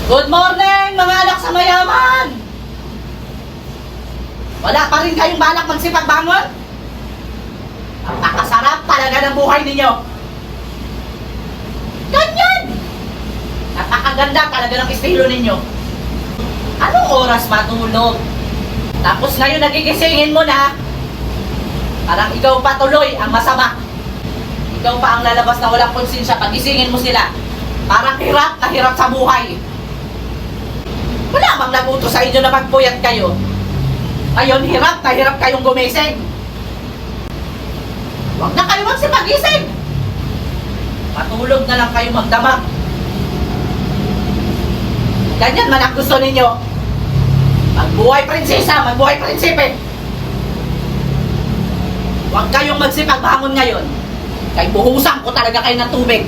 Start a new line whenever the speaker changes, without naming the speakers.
Good morning, mga anak sa mayaman! Wala pa rin kayong balak magsipagbangon? Napakasarap talaga ng buhay ninyo. Ganyan! Napakaganda talaga ng estilo ninyo. Anong oras matulog? Tapos ngayon nagigisingin mo na, parang ikaw pa tuloy ang masama. Ikaw pa ang lalabas na walang konsensya pag gisingin mo sila. Parang hirap na hirap sa buhay. Wala bang naguto sa inyo na magpuyat kayo? Ngayon, hirap na hirap kayong gumising. Huwag na kayo magsipagising. Matulog na lang kayo magdamag. Ganyan man ang gusto ninyo. Magbuhay prinsesa, magbuhay prinsipe. Huwag kayong magsipagbangon ngayon. Kaya buhusan ko talaga kayo ng tubig.